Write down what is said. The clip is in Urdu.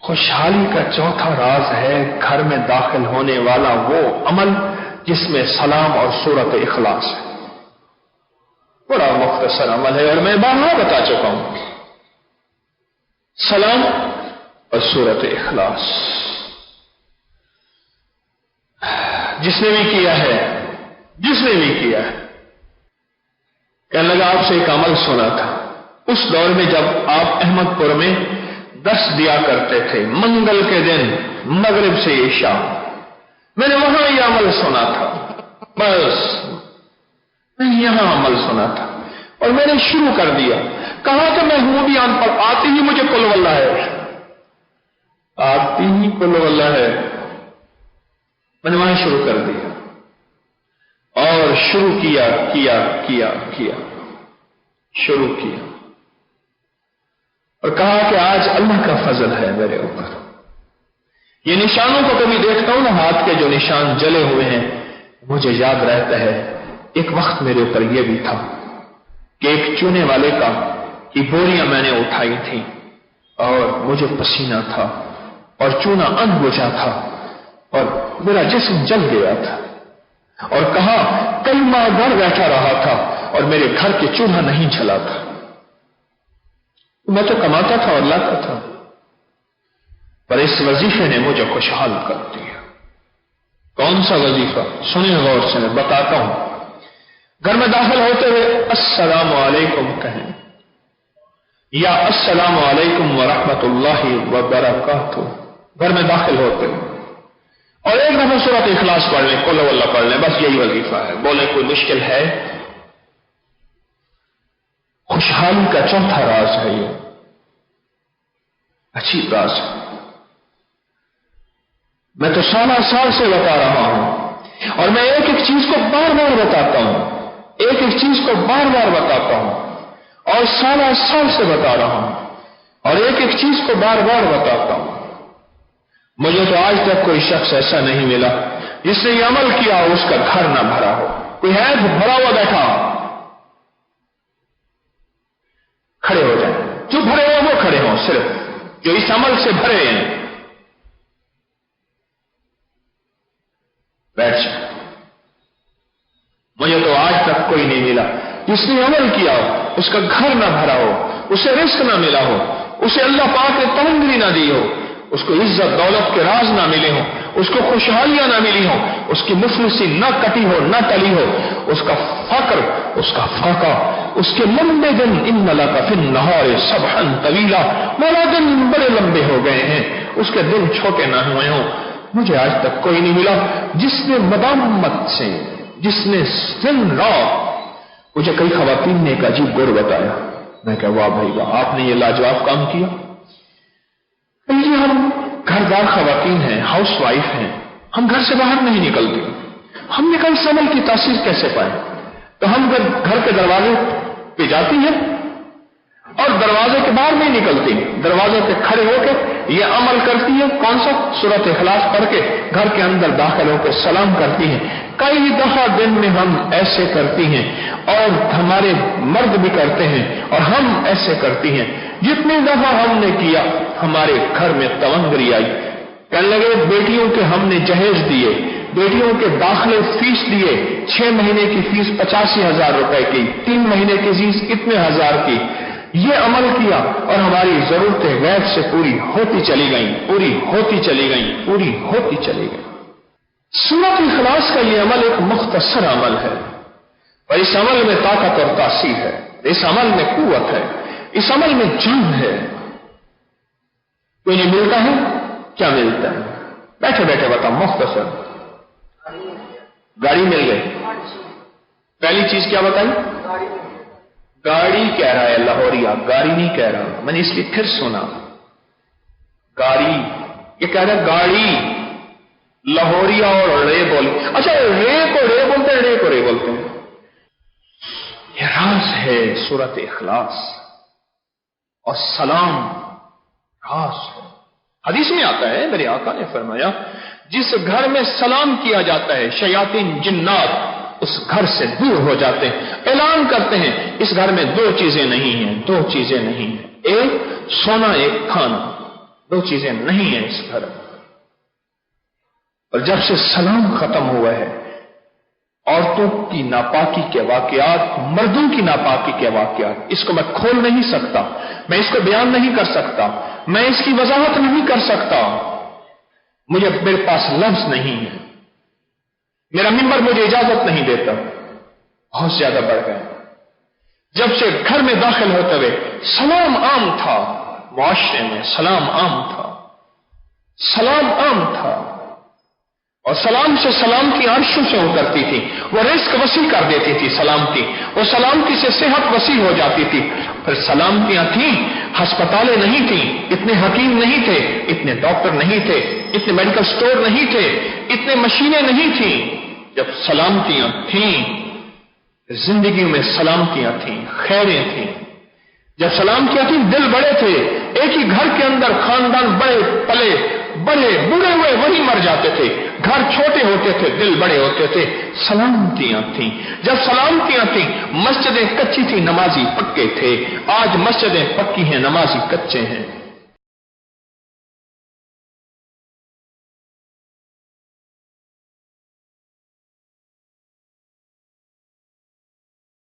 خوشحالی کا چوتھا راز ہے گھر میں داخل ہونے والا وہ عمل جس میں سلام اور سورت اخلاص ہے. بڑا مختصر عمل ہے اور میں بارہا بتا چکا ہوں. سلام اور سورت اخلاص. جس نے بھی کیا ہے کہنے لگا آپ سے ایک عمل سنا تھا اس دور میں جب آپ احمد پور میں درس دیا کرتے تھے منگل کے دن مغرب سے عشاء. میں نے وہاں یہ عمل سنا تھا. بس میں یہاں عمل سنا تھا اور میں نے شروع کر دیا. کہا کہ میں ہوں بھی ان پڑھ, آتی ہی مجھے قل واللہ ہے, آتی ہی قل واللہ ہے. میں نے وہاں شروع کر دیا اور شروع کیا شروع کیا اور کہا کہ آج اللہ کا فضل ہے میرے اوپر. یہ نشانوں کو کبھی دیکھتا ہوں نا, ہاتھ کے جو نشان جلے ہوئے ہیں, مجھے یاد رہتا ہے ایک وقت میرے اوپر یہ بھی تھا کہ ایک چونے والے کی بوریاں میں نے اٹھائی تھی اور مجھے پسینہ تھا اور چونا ان بجھا تھا اور میرا جسم جل گیا تھا. اور کہا کئی ماہ گھر بیٹھا رہا تھا اور میرے گھر کے چولہا نہیں جلا تھا. میں تو کماتا تھا اور لاتا تھا, پر اس وظیفے نے مجھے خوشحال کر دیا. کون سا وظیفہ؟ سنیں غور سے, میں بتاتا ہوں. گھر میں داخل ہوتے ہوئے السلام علیکم کہیں یا السلام علیکم ورحمۃ اللہ وبرکاتہ. گھر میں داخل ہوتے ہوئے اور ایک دفعہ سورۃ اخلاص پڑھ لیں, قل ہو اللہ پڑھ لیں. بس یہی وظیفہ ہے. بولے کوئی مشکل ہے؟ خوشحالی کا چوتھا راز ہے. یہ عجیب راز ہے. میں تو سال سے بتا رہا ہوں اور میں ایک ایک چیز کو بار بار بتاتا ہوں, اور سال سے بتا رہا ہوں اور ایک ایک چیز کو بار بار بتاتا ہوں. مجھے تو آج تک کوئی شخص ایسا نہیں ملا جس نے یہ عمل کیا اور اس کا گھر نہ بھرا ہو. کوئی ہے بھرا ہوا بیٹھا؟ کھڑے ہو جائیں. جو بھرے ہو وہ کھڑے ہوں, صرف جو اس عمل سے بھرے ہیں بیٹھ جائیں. مجھے تو آج تک کوئی نہیں ملا جس نے عمل کیا ہو اس کا گھر نہ بھرا ہو, اسے رزق نہ ملا ہو, اسے اللہ پاک نے تنگی نہ دی ہو, اس کو عزت دولت کے راز نہ ملے ہوں, اس کو خوشحالیاں نہ ملی ہوں, اس کی مفلسی نہ کٹی ہو نہ ٹلی ہو, اس کا فقر, اس کا فاقہ, اس کے لمبے دن ان لک فی النہار سبحا طویلا, میرا دن بڑے لمبے ہو گئے ہیں, اس کے دن چھوٹے نہ ہوئے ہوں. مجھے آج تک کوئی نہیں ملا جس نے مدامت سے, جس نے دن رات. مجھے کئی خواتین نے ایک عجیب گور بتایا. میں کہا واہ بھائی واہ, آپ نے یہ لاجواب کام کیا. یہ ہم گھردار خواتین ہیں, ہاؤس وائف ہیں, ہم گھر سے باہر نہیں نکلتے. ہم نے کئی عمل کی تاثیر کیسے پائے؟ تو ہم گھر کے دروازے پہ جاتی ہیں اور دروازے کے باہر نہیں نکلتی, دروازے پہ کھڑے ہو کے یہ عمل کرتی ہیں. کون سا؟ سورۃ اخلاص پڑھ کے گھر کے اندر داخل ہو کے سلام کرتی ہیں. کئی دفعہ دن میں ہم ایسے کرتی ہیں اور ہمارے مرد بھی کرتے ہیں اور ہم ایسے کرتی ہیں. جتنی دفعہ ہم نے کیا ہمارے گھر میں تونگری آئی. کہنے لگے بیٹیوں کے ہم نے جہیز دیے, بیٹیوں کے داخلے فیس دیے, 6 مہینے کی فیس 85,000 روپے کی, 3 مہینے کی فیس اتنے ہزار کی. یہ عمل کیا اور ہماری ضرورتیں غیب سے پوری ہوتی چلی گئیں. سورۃ اخلاص کا یہ عمل ایک مختصر عمل ہے اور اس عمل میں طاقت اور تاثیر ہے, اس عمل میں قوت ہے, اس عمل میں جان ہے. کوئی نہیں ملتا ہے؟ کیا ملتا ہے؟ بیٹھے بیٹھے بتا, مختصر. گاڑی مل گئی. پہلی چیز کیا بتائی؟ گاڑی کہہ رہا ہے لاہوریا, گاڑی نہیں کہہ رہا. میں نے اس لیے پھر سنا گاڑی, یہ کہہ رہا گاڑی. لاہوریا اور رے بول, اچھا رے کو رے بولتے ہیں, رے کو رے بولتے ہیں. یہ راز ہے سورۃ اخلاص اور سلام راز ہے. حدیث میں آتا ہے میرے آقا نے فرمایا جس گھر میں سلام کیا جاتا ہے شیاطین جنات اس گھر سے دور ہو جاتے ہیں. اعلان کرتے ہیں اس گھر میں 2 چیزیں نہیں ہیں, 2 چیزیں نہیں ہیں, ایک سونا ایک کھانا. دو چیزیں نہیں ہیں اس گھر میں. اور جب سے سلام ختم ہوا ہے، عورتوں کی ناپاکی کے واقعات، مردوں کی ناپاکی کے واقعات، اس کو میں کھول نہیں سکتا، میں اس کو بیان نہیں کر سکتا، میں اس کی وضاحت نہیں کر سکتا. میرے پاس لفظ نہیں ہے، میرا ممبر مجھے اجازت نہیں دیتا. بہت زیادہ بڑھ گئے. جب سے گھر میں داخل ہوتے ہوئے سلام عام تھا، معاشرے میں سلام عام تھا، سلام عام تھا، اور سلام سے سلامتی عرشوں سے اترتی تھی. وہ رزق وسیع کر دیتی تھی سلامتی، وہ سلامتی سے صحت وسیع ہو جاتی تھی. پھر سلامتیاں تھیں، ہسپتالیں نہیں تھیں، اتنے حکیم نہیں تھے، اتنے ڈاکٹر نہیں تھے، اتنے میڈیکل سٹور نہیں تھے، اتنے مشینیں نہیں تھیں. جب سلامتیاں تھیں، زندگی میں سلامتیاں تھیں، خیریں تھیں. جب سلامتیاں تھیں، دل بڑے تھے. ایک ہی گھر کے اندر خاندان بڑے پلے، بڑے بوڑھے ہوئے وہی مر جاتے تھے. گھر چھوٹے ہوتے تھے، دل بڑے ہوتے تھے. سلامتیاں تھیں. جب سلامتیاں تھیں، مسجدیں کچی تھی، نمازی پکے تھے. آج مسجدیں پکی ہیں، نمازی کچے ہیں.